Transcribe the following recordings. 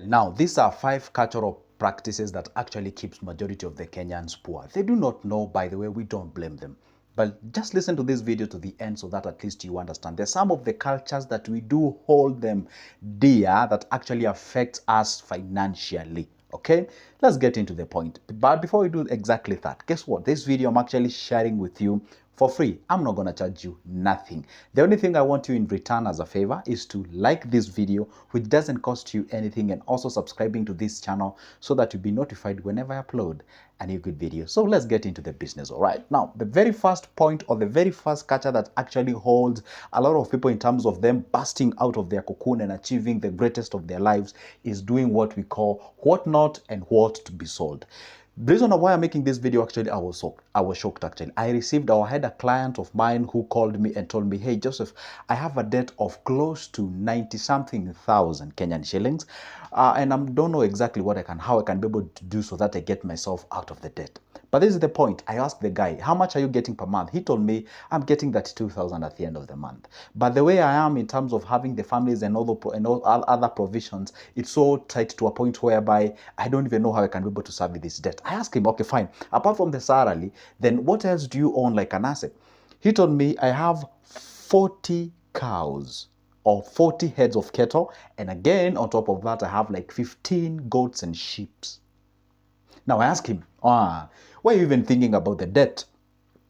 Now, these are 5 cultural practices that actually keeps majority of the Kenyans poor. They do not know, by the way, we don't blame them. But just listen to this video to the end so that at least you understand. There's some of the cultures that we do hold them dear that actually affects us financially. Okay, let's get into the point. But before we do exactly that, guess what? This video I'm actually sharing with you for free. I'm not going to charge you nothing. The only thing I want you in return as a favor is to like this video, which doesn't cost you anything, and also subscribing to this channel so that you'll be notified whenever I upload a new good video. So let's get into the business. All right, now the very first point, or the very first culture that actually holds a lot of people in terms of them busting out of their cocoon and achieving the greatest of their lives, is doing what we call what not and what to be sold. The reason why I'm making this video, actually, I was shocked actually. I had a client of mine who called me and told me, hey Joseph, I have a debt of close to 90 something thousand Kenyan shillings, and I don't know exactly how I can be able to do so that I get myself out of the debt. But this is the point. I asked the guy, how much are you getting per month? He told me, I'm getting that 2,000 at the end of the month. But the way I am in terms of having the families and all other provisions, it's so tight to a point whereby I don't even know how I can be able to service this debt. I asked him, okay, fine. Apart from the salary, then what else do you own like an asset? He told me, I have 40 cows or 40 heads of cattle. And again, on top of that, I have like 15 goats and sheep. Now I ask him, why are you even thinking about the debt?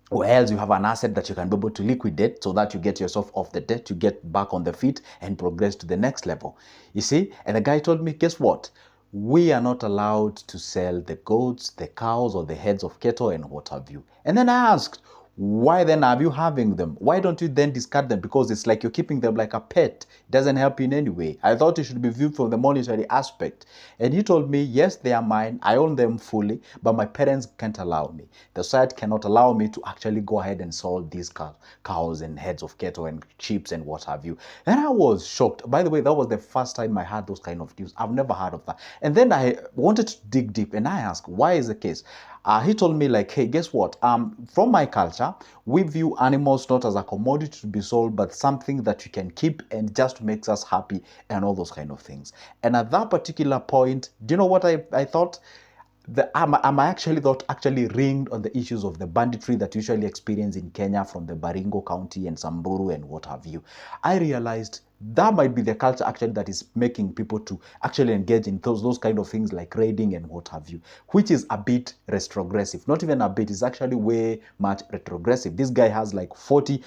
Or else you have an asset that you can be able to liquidate so that you get yourself off the debt, you get back on the feet and progress to the next level. You see? And the guy told me, guess what? We are not allowed to sell the goats, the cows, or the heads of cattle and what have you. And then I asked, why then are you having them? Why don't you then discard them? Because it's like you're keeping them like a pet. It doesn't help you in any way. I thought it should be viewed from the monetary aspect. And he told me, yes, they are mine. I own them fully, but my parents can't allow me. The society cannot allow me to actually go ahead and sell these cows and heads of cattle and sheep and what have you. And I was shocked. By the way, that was the first time I heard those kind of news. I've never heard of that. And then I wanted to dig deep and I asked, why is the case? He told me like, hey, guess what? From my culture, we view animals not as a commodity to be sold, but something that you can keep and just makes us happy and all those kind of things. And at that particular point, do you know what I thought? I'm actually ringed on the issues of the banditry that you usually experience in Kenya from the Baringo County and Samburu and what have you. I realized that might be the culture actually that is making people to actually engage in those kind of things like raiding and what have you, which is a bit retrogressive. Not even a bit, it's actually way much retrogressive. This guy has like 40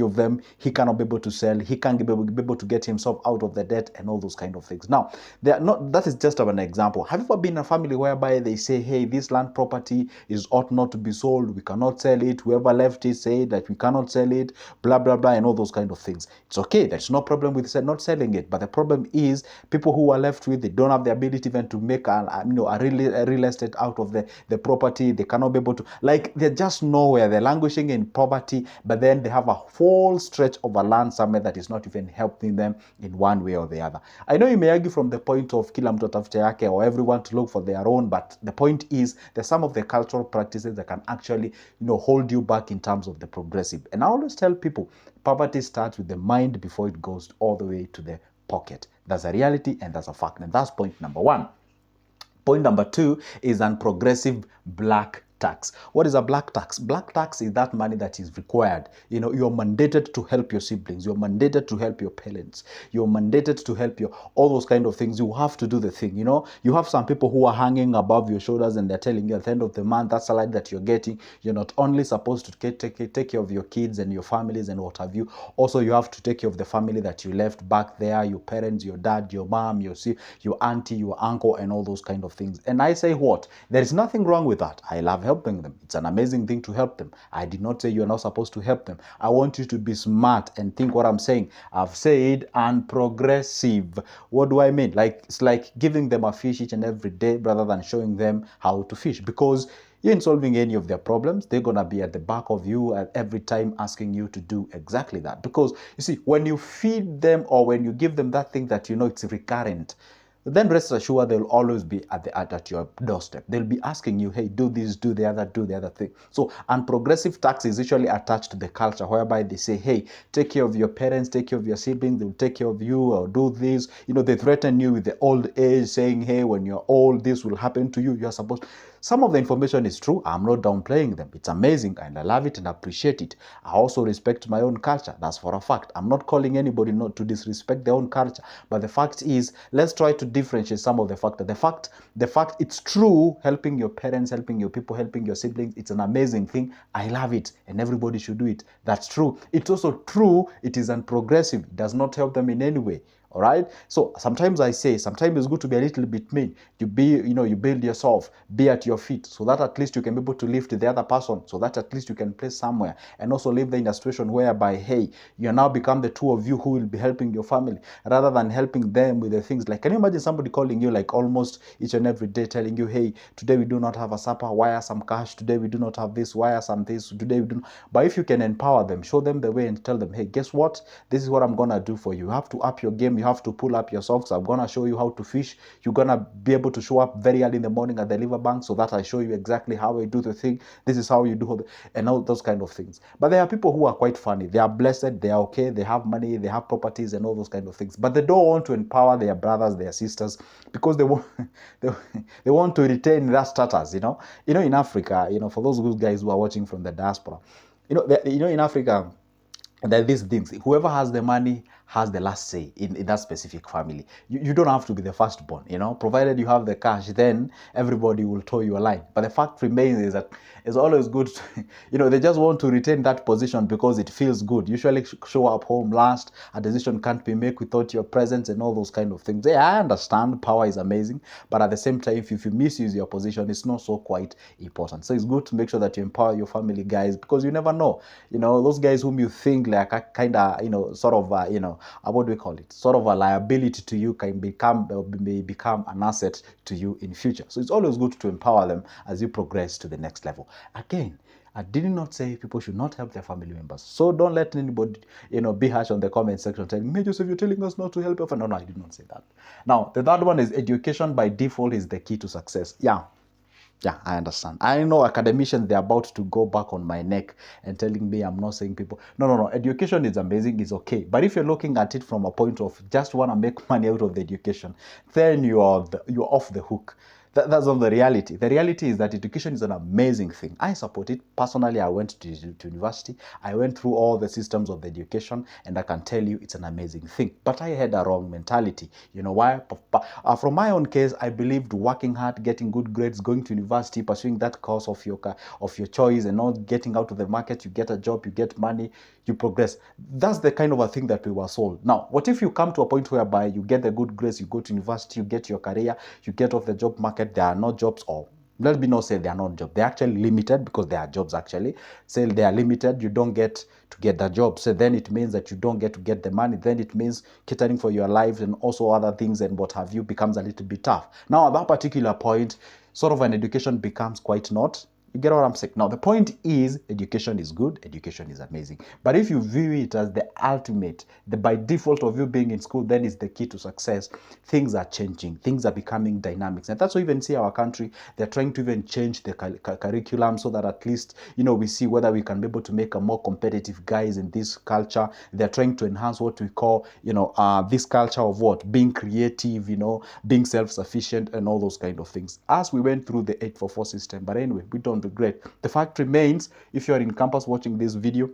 of them. He cannot be able to sell. He can't be able to get himself out of the debt and all those kind of things. Now, that is just an example. Have you ever been in a family whereby they say, hey, this land property ought not to be sold. We cannot sell it. Whoever left it say that we cannot sell it, blah, blah, blah, and all those kind of things. It's okay. There's no problem with not selling it. But the problem is people who are left with, they don't have the ability even to make a real estate out of the property. They cannot be able to, like, they're just nowhere. They're languishing in poverty, but then they have a whole stretch of a land somewhere that is not even helping them in one way or the other. I know you may argue from the point of kila mtu atafute yake, or everyone to look for their own, but the point is that some of the cultural practices that can actually hold you back in terms of the progressive. And I always tell people, poverty starts with the mind before it goes all the way to the pocket. That's a reality and that's a fact. And that's point number one. Point number two is unprogressive black tax. What is a black tax? Black tax is that money that is required. You're mandated to help your siblings. You're mandated to help your parents. You're mandated to help all those kind of things. You have to do the thing. You have some people who are hanging above your shoulders and they're telling you at the end of the month, that salary that you're getting, you're not only supposed to take care of your kids and your families and what have you. Also, you have to take care of the family that you left back there, your parents, your dad, your mom, your auntie, your uncle, and all those kind of things. And I say what? There is nothing wrong with that. I love helping them. It's an amazing thing to help them. I did not say you're not supposed to help them. I want you to be smart and think what I'm saying. I've said unprogressive. What do I mean? It's like giving them a fish each and every day rather than showing them how to fish, because you ain't solving any of their problems. They're going to be at the back of you at every time asking you to do exactly that. Because you see, when you feed them or when you give them that thing that it's recurrent, then rest assured they'll always be at your doorstep. They'll be asking you, hey, do this, do the other thing. So, and progressive tax is usually attached to the culture, whereby they say, hey, take care of your parents, take care of your siblings, they'll take care of you, or do this. You know, they threaten you with the old age, saying, hey, when you're old, this will happen to you. You're supposed. Some of the information is true. I'm not downplaying them. It's amazing, and I love it and appreciate it. I also respect my own culture. That's for a fact. I'm not calling anybody not to disrespect their own culture. But the fact is, let's try to differentiate some of the factors. The fact it's true, helping your parents, helping your people, helping your siblings, it's an amazing thing. I love it, and everybody should do it. That's true. It's also true, it is unprogressive. It does not help them in any way. All right. So sometimes I say, sometimes it's good to be a little bit mean. You build yourself, be at your feet, so that at least you can be able to lift the other person, so that at least you can place somewhere, and also live in a situation whereby, hey, you now become the two of you who will be helping your family, rather than helping them with the things like, can you imagine somebody calling you like almost each and every day, telling you, hey, today we do not have a supper, wire some cash, today we do not have this, wire some this, today we do not. But if you can empower them, show them the way, and tell them, hey, guess what, this is what I'm gonna do for you. You have to up your game, you have to pull up your socks. I'm gonna show you how to fish. You're gonna be able to show up very early in the morning at the riverbank, so that I show you exactly how I do the thing. This is how you do it, and all those kind of things. But there are people who are quite funny. They are blessed, they are okay, they have money, they have properties and all those kind of things, but they don't want to empower their brothers, their sisters, because they want they want to retain that status. In Africa, for those good guys who are watching from the diaspora, in Africa, there are these things. Whoever has the money has the last say in that specific family. You don't have to be the firstborn, provided you have the cash, then everybody will toe your line. But the fact remains is that it's always good they just want to retain that position because it feels good. Usually show up home last, a decision can't be made without your presence, and all those kind of things. Yeah, I understand power is amazing, but at the same time, if you misuse your position, it's not so quite important. So it's good to make sure that you empower your family, guys, because you never know. Those guys whom you think like a kind of sort of what do we call it, sort of a liability to you, may become an asset to you in future. So it's always good to empower them as you progress to the next level. Again, I did not say people should not help their family members. So don't let anybody, be harsh on the comment section telling me, Joseph, you're telling us not to help your family. No, I did not say that. Now, the third one is education by default is the key to success. Yeah, I understand. I know academicians, they're about to go back on my neck and telling me I'm not saying people. No. Education is amazing, it's okay. But if you're looking at it from a point of just want to make money out of the education, then you're off the hook. That's not the reality. The reality is that education is an amazing thing. I support it. Personally, I went to university. I went through all the systems of the education, and I can tell you it's an amazing thing. But I had a wrong mentality. You know why? From my own case, I believed working hard, getting good grades, going to university, pursuing that course of your choice, and not getting out of the market. You get a job, you get money, you progress. That's the kind of a thing that we were sold. Now, what if you come to a point whereby you get the good grades, you go to university, you get your career, you get off the job market, there are no jobs, or let me not say they are not jobs. They're actually limited, because there are jobs actually. Say they are limited, you don't get to get the job. So then it means that you don't get to get the money. Then it means catering for your life and also other things and what have you becomes a little bit tough. Now at that particular point, sort of an education becomes quite not. You get what I'm saying? Now, the point is, education is good, education is amazing. But if you view it as the ultimate, the by default of you being in school, then is the key to success, things are changing, things are becoming dynamics. And that's why you even see our country, they're trying to even change the curriculum so that at least, we see whether we can be able to make a more competitive guys in this culture. They're trying to enhance what we call, this culture of what? Being creative, being self-sufficient and all those kind of things. As we went through the 844 system, but anyway, we don't regret. The fact remains, if you're in campus watching this video,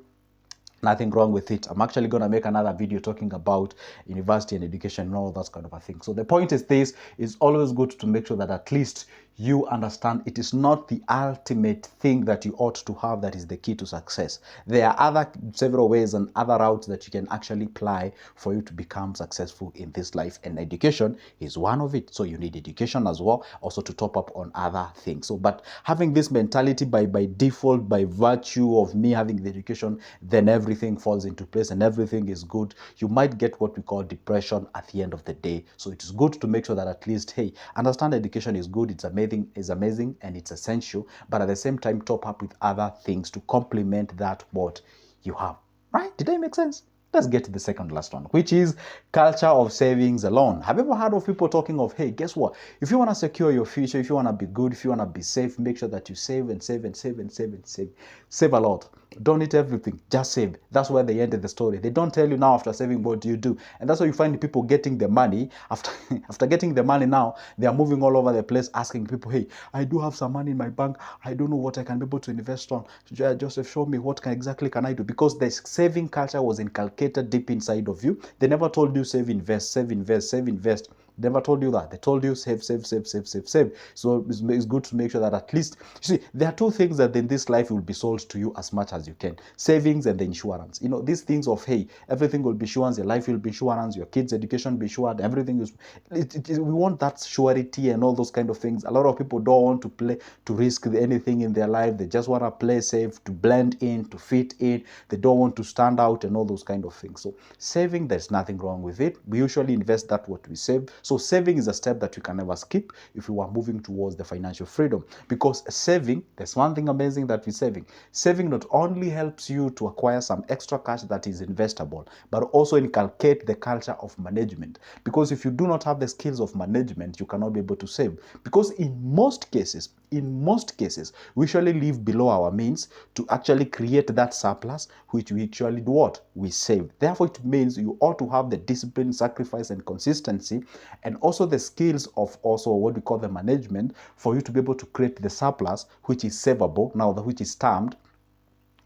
nothing wrong with it. I'm actually going to make another video talking about university and education and all that kind of a thing. So the point is this, it's always good to make sure that at least you understand it is not the ultimate thing that you ought to have that is the key to success. There are several ways and other routes that you can actually apply for you to become successful in this life, and education is one of it. So you need education as well, also to top up on other things. So, but having this mentality by default, by virtue of me having the education, then everything falls into place and everything is good. You might get what we call depression at the end of the day. So it is good to make sure that at least, hey, understand education is good, it's amazing and it's essential, but at the same time top up with other things to complement that what you have. Right? Did that make sense? Let's get to the second last one, which is culture of savings alone. Have you ever heard of people talking of, hey, guess what? If you want to secure your future, if you want to be good, if you want to be safe, make sure that you save and save and save and save and save. Save a lot. Don't eat everything. Just save. That's where they ended the story. They don't tell you now after saving what do you do. And that's why you find people getting the money. After getting the money now, they are moving all over the place asking people, hey, I do have some money in my bank. I don't know what I can be able to invest on. Joseph, show me what exactly can I do? Because the saving culture was inculcated deep inside of you. They never told you save, invest, save, invest, save, invest. They never told you that. They told you save, save, save, save, save, save. So it's good to make sure that at least, you see, there are two things that in this life will be sold to you as much as you can. Savings and the insurance. You know, these things of, hey, everything will be insurance, your life will be insurance, your kids' education will be insured, everything is, we want that surety and all those kind of things. A lot of people don't want to risk anything in their life. They just want to play safe, to blend in, to fit in. They don't want to stand out and all those kind of things. So saving, there's nothing wrong with it. We usually invest that what we save. So saving is a step that you can never skip if you are moving towards the financial freedom. Because saving, there's one thing amazing that we're saving. Saving not only helps you to acquire some extra cash that is investable, but also inculcate the culture of management. Because if you do not have the skills of management, you cannot be able to save. Because in most cases, we usually live below our means to actually create that surplus, which we actually do what? We save. Therefore, it means you ought to have the discipline, sacrifice, and consistency, and also the skills of also what we call the management for you to be able to create the surplus, which is savable, now which is termed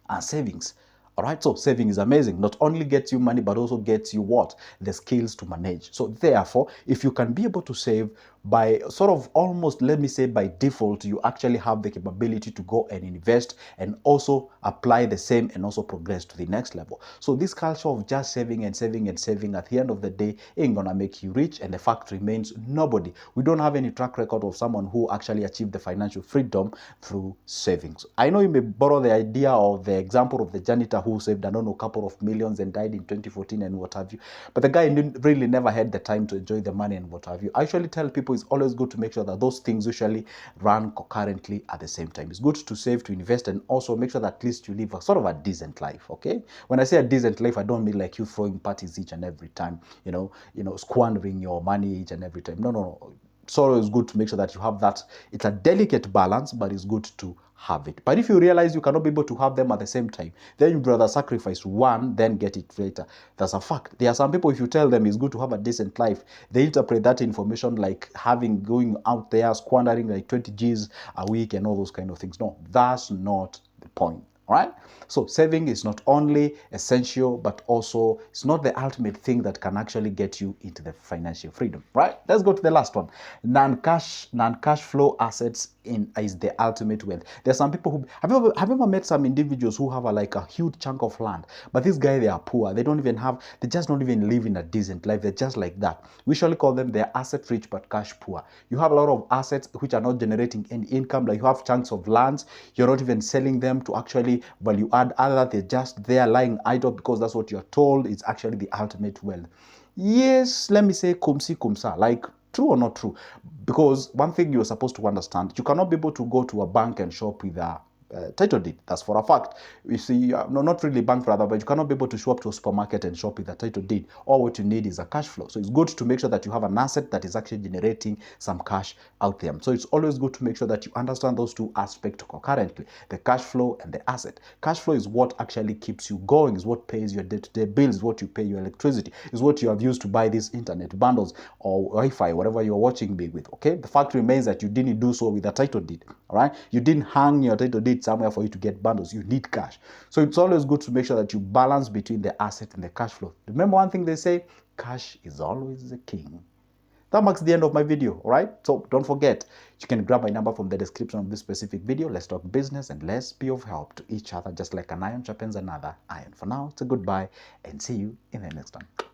as savings. All right, so saving is amazing. Not only gets you money, but also gets you what? The skills to manage. So therefore, if you can be able to save by sort of almost, let me say by default, you actually have the capability to go and invest and also apply the same and also progress to the next level. So this culture of just saving and saving and saving at the end of the day ain't gonna make you rich. And the fact remains, nobody, we don't have any track record of someone who actually achieved the financial freedom through savings. I know you may borrow the idea or the example of the janitor who saved, I don't know, a couple of millions and died in 2014 and what have you. But the guy really never had the time to enjoy the money and what have you. I usually tell people it's always good to make sure that those things usually run concurrently at the same time. It's good to save, to invest, and also make sure that at least you live a sort of a decent life, okay? When I say a decent life, I don't mean like you throwing parties each and every time, you know, squandering your money each and every time. No. It's always good to make sure that you have that. It's a delicate balance, but it's good to have it. But if you realize you cannot be able to have them at the same time, then you'd rather sacrifice one than get it later. That's a fact. There are some people, if you tell them it's good to have a decent life, they interpret that information like going out there, squandering like 20 G's a week and all those kind of things. No, that's not the point. All right? So saving is not only essential, but also it's not the ultimate thing that can actually get you into the financial freedom. Right? Let's go to the last one. Non-cash flow assets is the ultimate wealth. There's some people who have you ever met some individuals who have a huge chunk of land, but this guy, they are poor. They just don't even live in a decent life. They're just like that. We usually call them they're asset rich but cash poor. You have a lot of assets which are not generating any income. Like you have chunks of lands, you're not even selling them to actually value add other. They're just there lying idle because that's what you're told is actually the ultimate wealth. Yes, let me say kumsi kumsa, like true or not true? Because one thing you're supposed to understand, you cannot be able to go to a bank and shop with a title deed. That's for a fact. You see, no, not really bank rather, but you cannot be able to show up to a supermarket and shop with a title deed. All what you need is a cash flow. So it's good to make sure that you have an asset that is actually generating some cash out there. So it's always good to make sure that you understand those two aspects concurrently, the cash flow and the asset. Cash flow is what actually keeps you going, is what pays your day-to-day bills, is what you pay your electricity, is what you have used to buy these internet bundles or Wi-Fi, whatever you're watching me with, okay? The fact remains that you didn't do so with a title deed, all right? You didn't hang your title deed somewhere for you to get bundles. You need cash. So it's always good to make sure that you balance between the asset and the cash flow. Remember one thing they say, cash is always the king. That marks the end of my video, all right? So don't forget, you can grab my number from the description of this specific video. Let's talk business and let's be of help to each other, just like an iron sharpens another iron. For now, it's a goodbye and see you in the next one.